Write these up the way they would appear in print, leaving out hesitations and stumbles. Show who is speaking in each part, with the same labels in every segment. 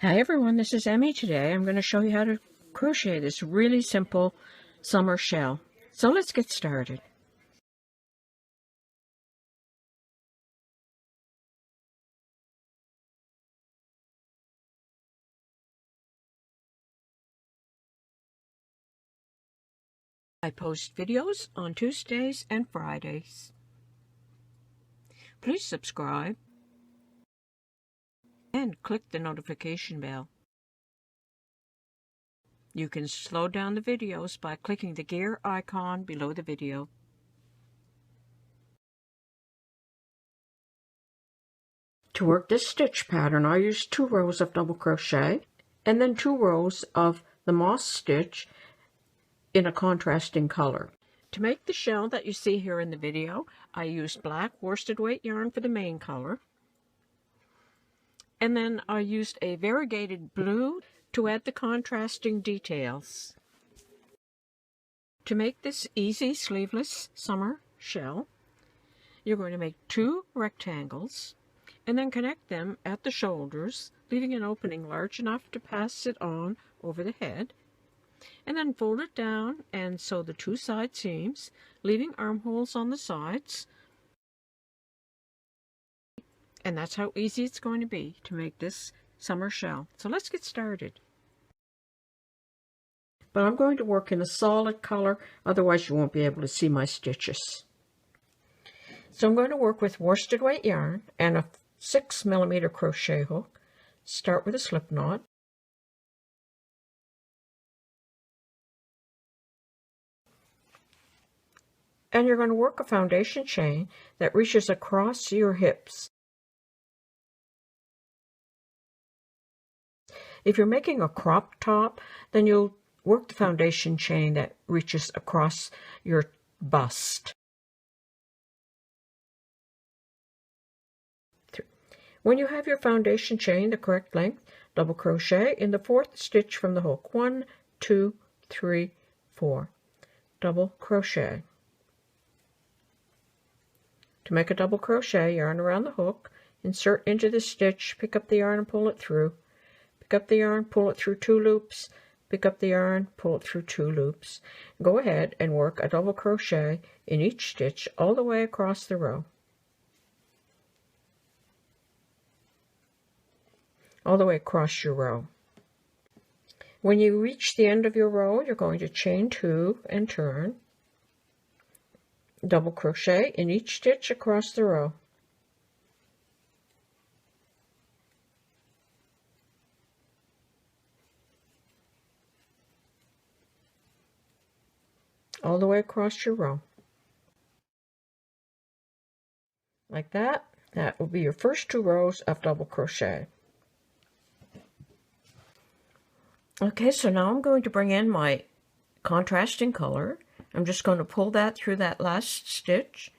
Speaker 1: Hi everyone, this is Emmy. Today I'm going to show you how to crochet this really simple summer shell. So let's get started. I post videos on Tuesdays and Fridays. Please subscribe and click the notification bell. You can slow down the videos by clicking the gear icon below the video. To work this stitch pattern, I used 2 rows of double crochet and then 2 rows of the moss stitch in a contrasting color. To make the shell that you see here in the video, I used black worsted weight yarn for the main color. And then I used a variegated blue to add the contrasting details. To make this easy sleeveless summer shell, you're going to make 2 rectangles and then connect them at the shoulders, leaving an opening large enough to pass it on over the head. And then fold it down and sew the 2 side seams, leaving armholes on the sides. And that's how easy it's going to be to make this summer shell. So let's get started. But I'm going to work in a solid color, otherwise you won't be able to see my stitches. So I'm going to work with worsted weight yarn and a 6mm crochet hook. Start with a slip knot. And you're going to work a foundation chain that reaches across your hips. If you're making a crop top, then you'll work the foundation chain that reaches across your bust. When you have your foundation chain the correct length, double crochet in the 4th stitch from the hook. 1, 2, 3, 4. Double crochet. To make a double crochet, yarn around the hook, insert into the stitch, pick up the yarn and pull it through. Pick up the yarn, pull it through 2 loops, pick up the yarn, pull it through 2 loops. Go ahead and work a double crochet in each stitch all the way across the row. All the way across your row. When you reach the end of your row, you're going to chain 2 and turn. Double crochet in each stitch across the row. All the way across your row. Like that. That will be your first 2 rows of double crochet. Okay, so now I'm going to bring in my contrasting color. I'm just going to pull that through that last stitch.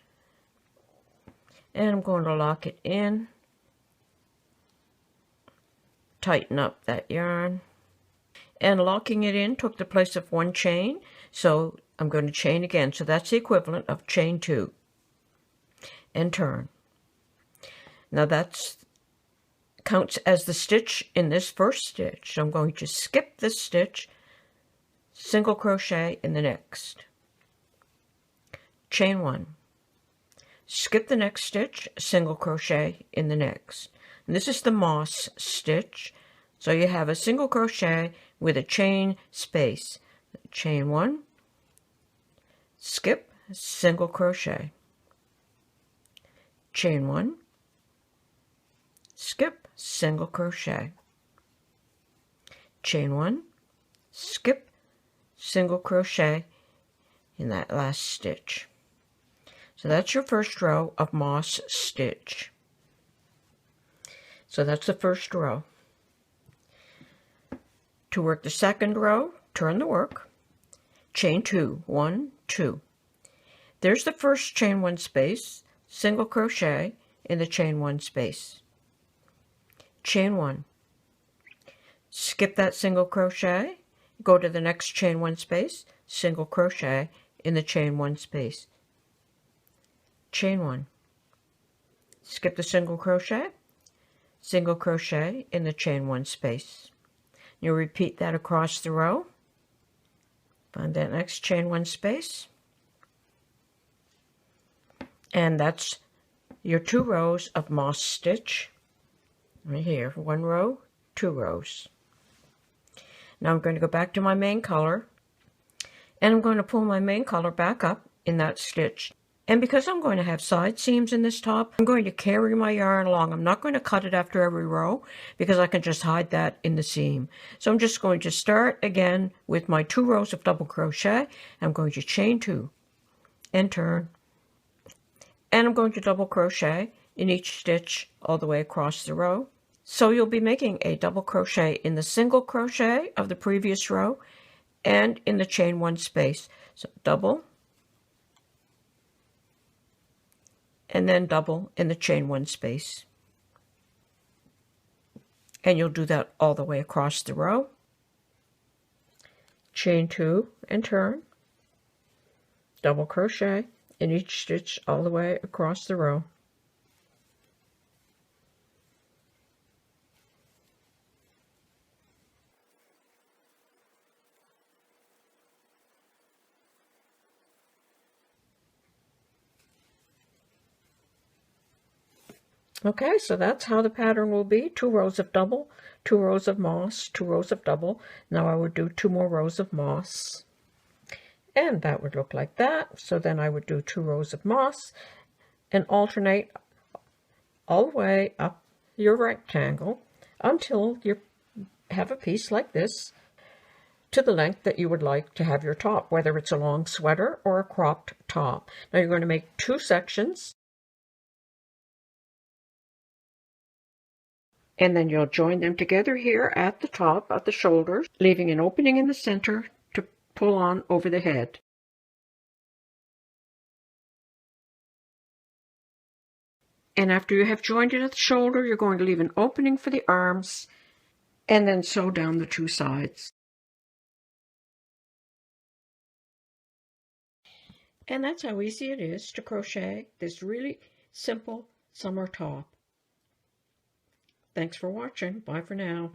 Speaker 1: And I'm going to lock it in. Tighten up that yarn. And locking it in took the place of 1 chain. So I'm going to chain again. So that's the equivalent of chain 2. And turn. Now that's counts as the stitch in this first stitch. So I'm going to skip this stitch, single crochet in the next. Chain 1. Skip the next stitch, single crochet in the next. And this is the moss stitch. So you have a single crochet with a chain space. Chain 1, skip, single crochet. Chain 1, skip, single crochet. Chain 1, skip, single crochet in that last stitch. So that's your first row of moss stitch. So that's the first row. To work the second row, turn the work, chain 2, 1, 2. There's the first chain 1 space, single crochet in the chain 1 space. Chain 1. Skip that single crochet, go to the next chain 1 space, single crochet in the chain 1 space. Chain 1. Skip the single crochet, single crochet in the chain 1 space. You'll repeat that across the row. Find that next chain 1 space. And that's your 2 rows of moss stitch. Right here, 1 row, 2 rows. Now I'm going to go back to my main color, and I'm going to pull my main color back up in that stitch. And because I'm going to have side seams in this top, I'm going to carry my yarn along. I'm not going to cut it after every row because I can just hide that in the seam. So I'm just going to start again with my 2 rows of double crochet. I'm going to chain 2 and turn. And I'm going to double crochet in each stitch all the way across the row. So you'll be making a double crochet in the single crochet of the previous row and in the chain 1 space. So double, and then double in the chain 1 space. And you'll do that all the way across the row. Chain 2 and turn, double crochet in each stitch all the way across the row. Okay, so that's how the pattern will be. 2 rows of double, 2 rows of moss, 2 rows of double. Now I would do 2 more rows of moss. And that would look like that. So then I would do 2 rows of moss and alternate all the way up your rectangle until you have a piece like this to the length that you would like to have your top, whether it's a long sweater or a cropped top. Now you're going to make 2 sections. And then you'll join them together here at the top of the shoulders, leaving an opening in the center to pull on over the head. And after you have joined it at the shoulder, you're going to leave an opening for the arms and then sew down the 2 sides. And that's how easy it is to crochet this really simple summer top. Thanks for watching. Bye for now.